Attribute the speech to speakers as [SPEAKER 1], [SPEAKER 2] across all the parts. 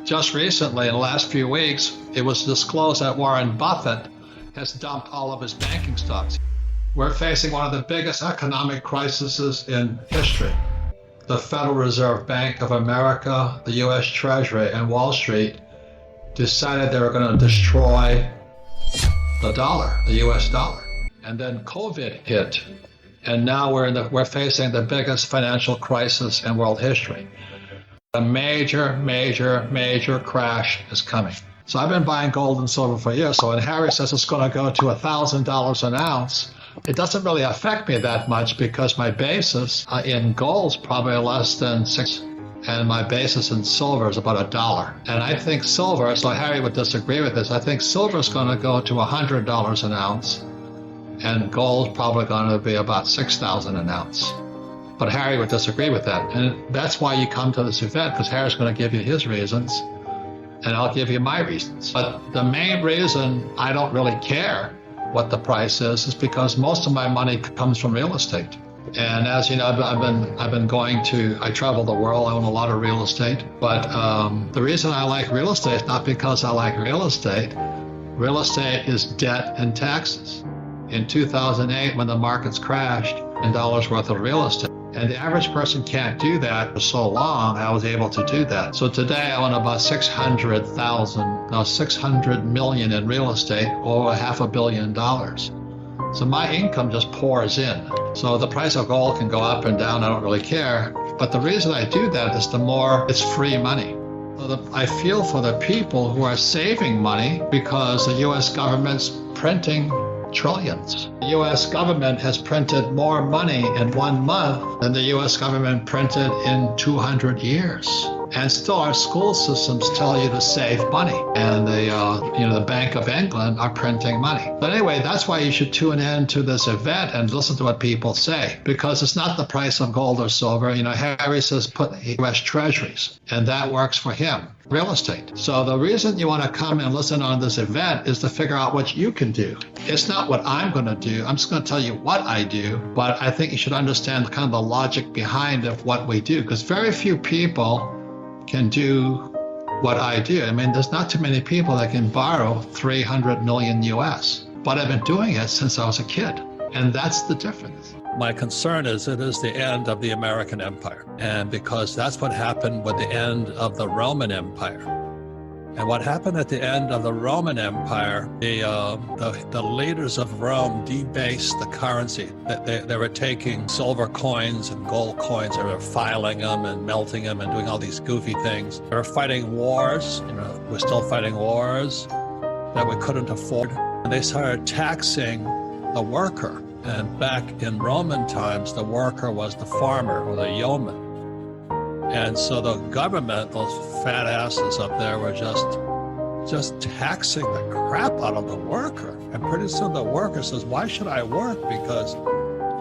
[SPEAKER 1] Just recently, in the last few weeks, it was disclosed that Warren Buffett has dumped all of his banking stocks. We're facing one of the biggest economic crises in history. The Federal Reserve Bank of America, the U.S. Treasury, and Wall Street decided they were going to destroy the dollar, the U.S. dollar. And then COVID hit, and now we're facing the biggest financial crisis in world history. A major, major, major crash is coming. So I've been buying gold and silver for years. So when Harry says it's going to go to $1,000 an ounce, it doesn't really affect me that much because my basis in gold is probably less than $6, and my basis in silver is about $1. And I think silver, so Harry would disagree with this, I think silver is going to go to $100 an ounce, and gold is probably going to be about $6,000 an ounce. But Harry would disagree with that. And that's why you come to this event, because Harry's going to give you his reasons, and I'll give you my reasons. But the main reason I don't really care what the price is because most of my money comes from real estate. And as you know, I travel the world, I own a lot of real estate. But the reason I like real estate is not because I like real estate. Real estate is debt and taxes. In 2008, when the markets crashed, $1 billion worth of real estate. And the average person can't do that for so long. I was able to do that. So today I own about 600 million in real estate, or $500 million. So my income just pours in. So the price of gold can go up and down. I don't really care. But the reason I do that is the more it's free money. So I feel for the people who are saving money because the U.S. government's printing trillions. The U.S. government has printed more money in 1 month than the U.S. government printed in 200 years. And still our school systems tell you to save money. And the Bank of England are printing money. But anyway, that's why you should tune in to this event and listen to what people say, because it's not the price of gold or silver. Harry says put U.S. treasuries, and that works for him. Real estate. So the reason you want to come and listen on this event is to figure out what you can do. It's not what I'm going to do. I'm just going to tell you what I do, but I think you should understand kind of the logic behind of what we do, because very few people can do what I do. I mean, there's not too many people that can borrow 300 million US, but I've been doing it since I was a kid, and that's the difference. My concern is it is the end of the American Empire, and because that's what happened with the end of the Roman Empire. And what happened at the end of the Roman Empire, the leaders of Rome debased the currency. They were taking silver coins and gold coins, they were filing them and melting them and doing all these goofy things. They were fighting wars, we're still fighting wars that we couldn't afford. And they started taxing the worker. And back in Roman times, the worker was the farmer or the yeoman. And so the government, those fat asses up there, were just taxing the crap out of the worker. And pretty soon the worker says, why should I work? Because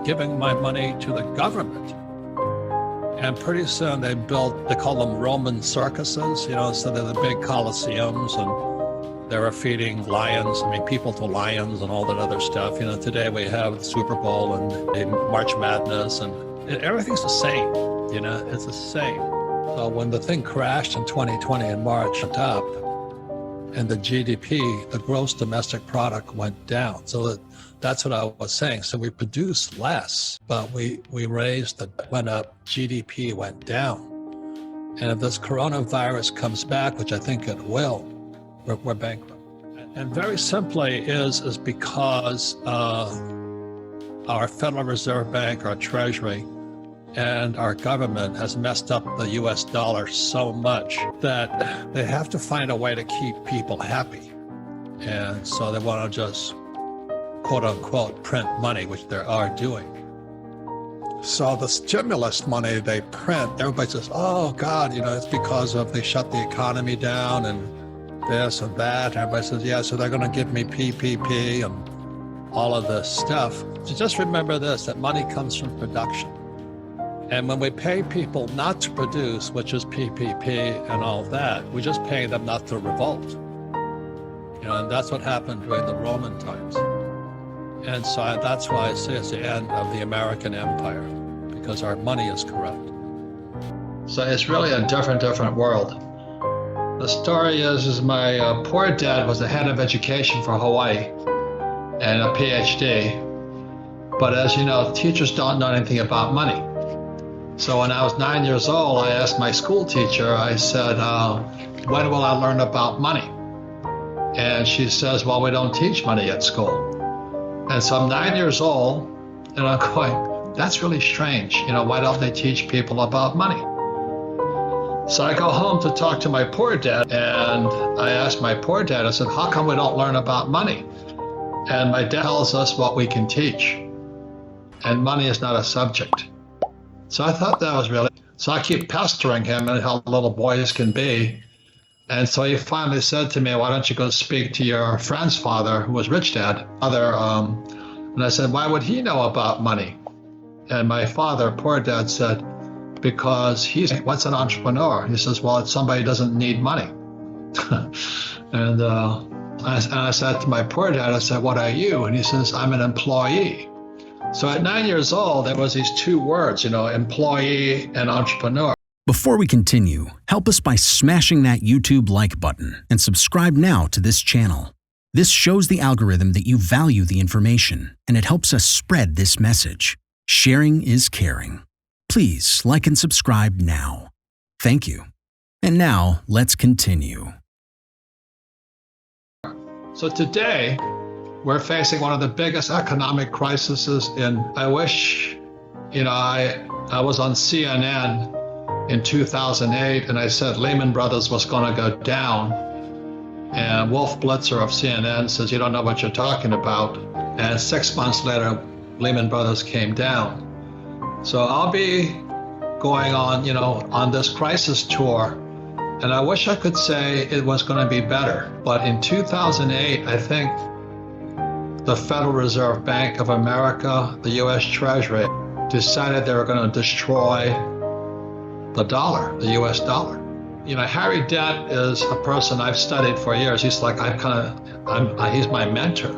[SPEAKER 1] giving my money to the government. And pretty soon they call them Roman circuses, so they're the big coliseums, and they were feeding lions, people to lions and all that other stuff. Today we have the Super Bowl and the March Madness, and everything's the same. It's the same. So when the thing crashed in 2020 in March, it up, and the GDP, the gross domestic product, went down. So that's what I was saying. So we produced less, but we went up, GDP went down. And if this coronavirus comes back, which I think it will, we're bankrupt. And very simply is because our Federal Reserve Bank, our Treasury, and our government has messed up the US dollar so much that they have to find a way to keep people happy. And so they want to just, quote unquote, print money, which they are doing. So the stimulus money they print, everybody says, oh God, it's because they shut the economy down and this and that. And everybody says, yeah, so they're going to give me PPP and all of this stuff. So just remember this, that money comes from production. And when we pay people not to produce, which is PPP and all that, we just pay them not to revolt. And that's what happened during the Roman times. And so that's why I say it's the end of the American Empire, because our money is corrupt. So it's really a different world. The story is my poor dad was the head of education for Hawaii and a PhD. But as you know, teachers don't know anything about money. So when I was 9 years old, I asked my school teacher, I said, when will I learn about money? And she says, well, we don't teach money at school. And so I'm 9 years old, and I'm going, that's really strange. Why don't they teach people about money? So I go home to talk to my poor dad, and I asked my poor dad, I said, how come we don't learn about money? And my dad tells us what we can teach. And money is not a subject. So I thought that was really, so I keep pestering him and how little boys can be. And so he finally said to me, why don't you go speak to your friend's father, who was Rich Dad, and I said, why would he know about money? And my father, poor dad, said, because what's an entrepreneur? He says, well, it's somebody who doesn't need money. And I said to my poor dad, I said, what are you? And he says, I'm an employee. So at 9 years old, there was these two words, employee and entrepreneur.
[SPEAKER 2] Before we continue, help us by smashing that YouTube like button and subscribe now to this channel. This shows the algorithm that you value the information, and it helps us spread this message. Sharing is caring. Please like and subscribe now. Thank you. And now, let's continue.
[SPEAKER 1] So today, we're facing one of the biggest economic crises I wish, I was on CNN in 2008, and I said Lehman Brothers was going to go down. And Wolf Blitzer of CNN says, you don't know what you're talking about. And 6 months later, Lehman Brothers came down. So I'll be going on this crisis tour. And I wish I could say it was going to be better. But in 2008, I think the Federal Reserve Bank of America, the U.S. Treasury, decided they were going to destroy the dollar, the U.S. dollar. Harry Dent is a person I've studied for years. He's like, he's my mentor.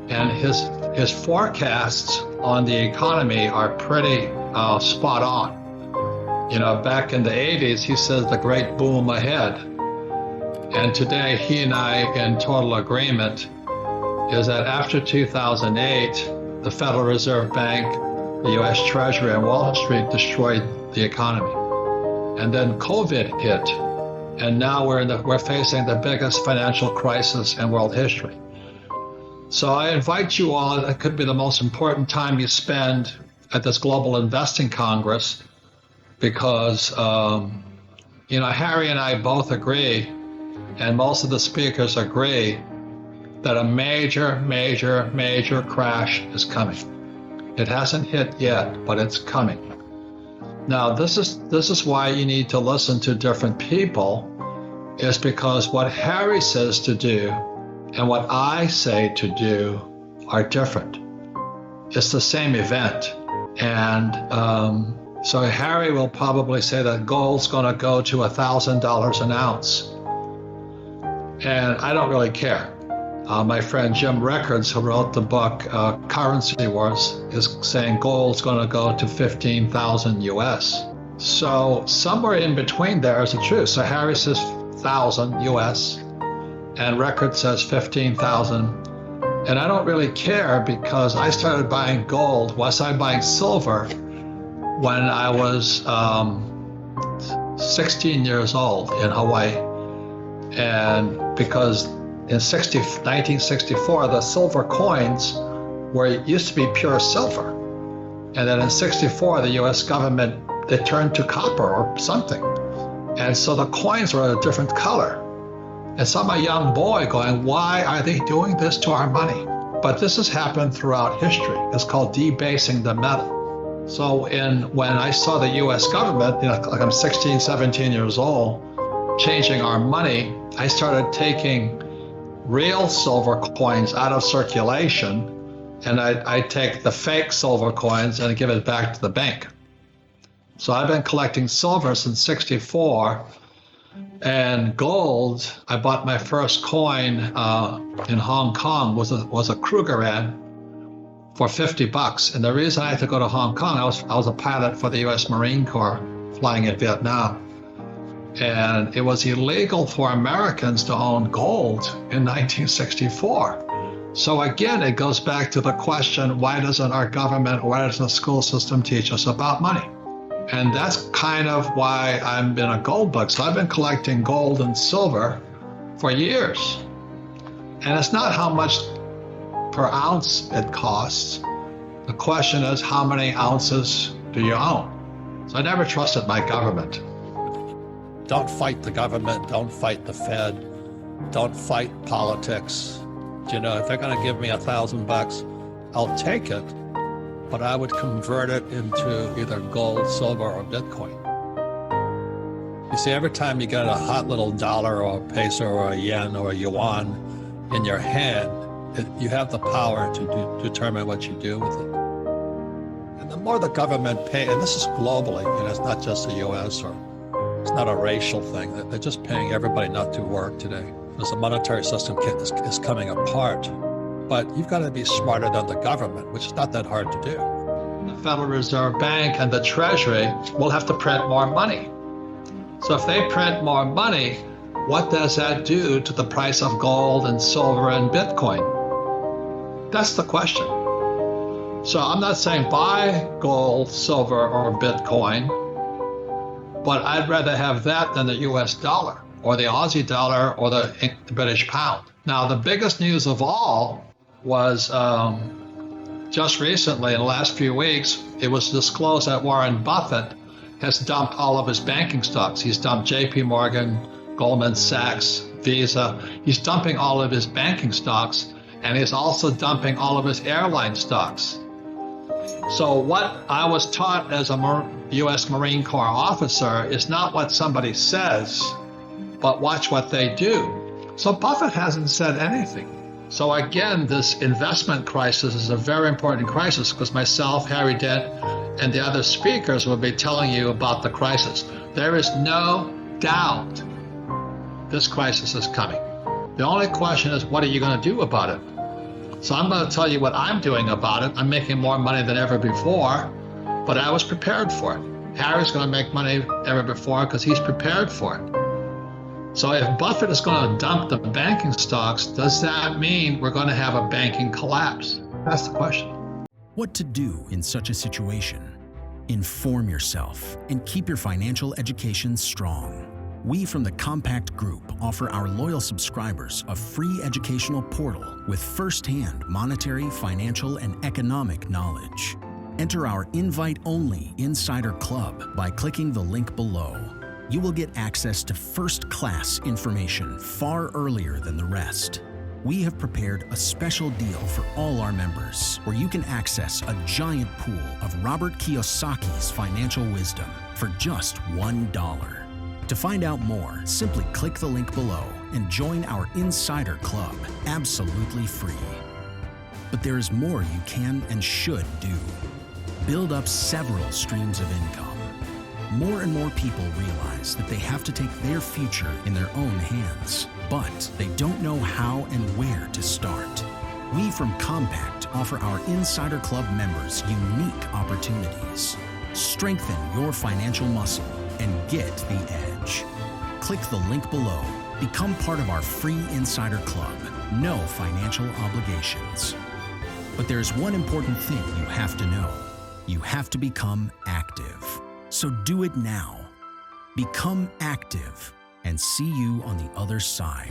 [SPEAKER 1] And his forecasts on the economy are pretty spot on. Back in the 80s, he says the great boom ahead. And today, he and I in total agreement is that after 2008, the Federal Reserve Bank, the U.S. Treasury, and Wall Street destroyed the economy. And then COVID hit, and now we're facing the biggest financial crisis in world history. So I invite you all, it could be the most important time you spend at this Global Investing Congress, because Harry and I both agree, and most of the speakers agree, that a major, major, major crash is coming. It hasn't hit yet, but it's coming. Now, this is why you need to listen to different people, is because what Harry says to do and what I say to do are different. It's the same event. And so Harry will probably say that gold's going to go to $1,000 an ounce. And I don't really care. My friend Jim Rickards, who wrote the book Currency Wars, is saying gold's going to go to 15,000 US. So somewhere in between there is the truth. So Harry says 1,000 US, and Rickards says 15,000. And I don't really care, because I started buying gold. I started buying silver when I was 16 years old in Hawaii. And because in 1964, the silver coins used to be pure silver. And then in 64, the US government, they turned to copper or something. And so the coins were a different color. And so I'm a young boy going, why are they doing this to our money? But this has happened throughout history. It's called debasing the metal. So when I saw the US government, like I'm 16, 17 years old, changing our money, I started taking real silver coins out of circulation, and I take the fake silver coins and give it back to the bank. So I've been collecting silver since '64, and gold. I bought my first coin in Hong Kong was a Krugerrand for $50. And the reason I had to go to Hong Kong, I was a pilot for the U.S. Marine Corps flying in Vietnam. And it was illegal for Americans to own gold in 1964. So again, it goes back to the question, why doesn't our government, why doesn't the school system teach us about money? And that's kind of why I've been a gold bug. So I've been collecting gold and silver for years. And it's not how much per ounce it costs. The question is, how many ounces do you own? So I never trusted my government.
[SPEAKER 3] Don't fight the government, don't fight the Fed, don't fight politics. You know, if they're gonna give me $1,000, I'll take it, but I would convert it into either gold, silver, or Bitcoin. You see, every time you get a hot little dollar or a peso or a yen or a yuan in your hand, you have the power to determine what you do with it. And the more the government pay, and this is globally, it's not just the US, or it's not a racial thing. They're just paying everybody not to work today. Because the monetary system is coming apart. But you've got to be smarter than the government, which is not that hard to do.
[SPEAKER 1] The Federal Reserve Bank and the Treasury will have to print more money. So if they print more money, what does that do to the price of gold and silver and Bitcoin? That's the question. So I'm not saying buy gold, silver, or Bitcoin, but I'd rather have that than the US dollar, or the Aussie dollar, or the British pound. Now, the biggest news of all was just recently, in the last few weeks, it was disclosed that Warren Buffett has dumped all of his banking stocks. He's dumped JP Morgan, Goldman Sachs, Visa. He's dumping all of his banking stocks, and he's also dumping all of his airline stocks. So what I was taught as a U.S. Marine Corps officer is not what somebody says, but watch what they do. So Buffett hasn't said anything. So again, this investment crisis is a very important crisis, because myself, Harry Dent, and the other speakers will be telling you about the crisis. There is no doubt this crisis is coming. The only question is, what are you going to do about it? So I'm going to tell you what I'm doing about it. I'm making more money than ever before, but I was prepared for it. Harry's going to make money ever before because he's prepared for it. So if Buffett is going to dump the banking stocks, does that mean we're going to have a banking collapse? That's the question.
[SPEAKER 2] What to do in such a situation? Inform yourself and keep your financial education strong. We from the Compact Group offer our loyal subscribers a free educational portal with first-hand monetary, financial, and economic knowledge. Enter our invite-only Insider Club by clicking the link below. You will get access to first-class information far earlier than the rest. We have prepared a special deal for all our members, where you can access a giant pool of Robert Kiyosaki's financial wisdom for just $1. To find out more, simply click the link below and join our Insider Club absolutely free. But there is more you can and should do. Build up several streams of income. More and more people realize that they have to take their future in their own hands, but they don't know how and where to start. We from Compact offer our Insider Club members unique opportunities. Strengthen your financial muscle and get the edge. Click the link below. Become part of our free Insider Club. No financial obligations. But there's one important thing you have to know. You have to become active. So do it now. Become active, and see you on the other side.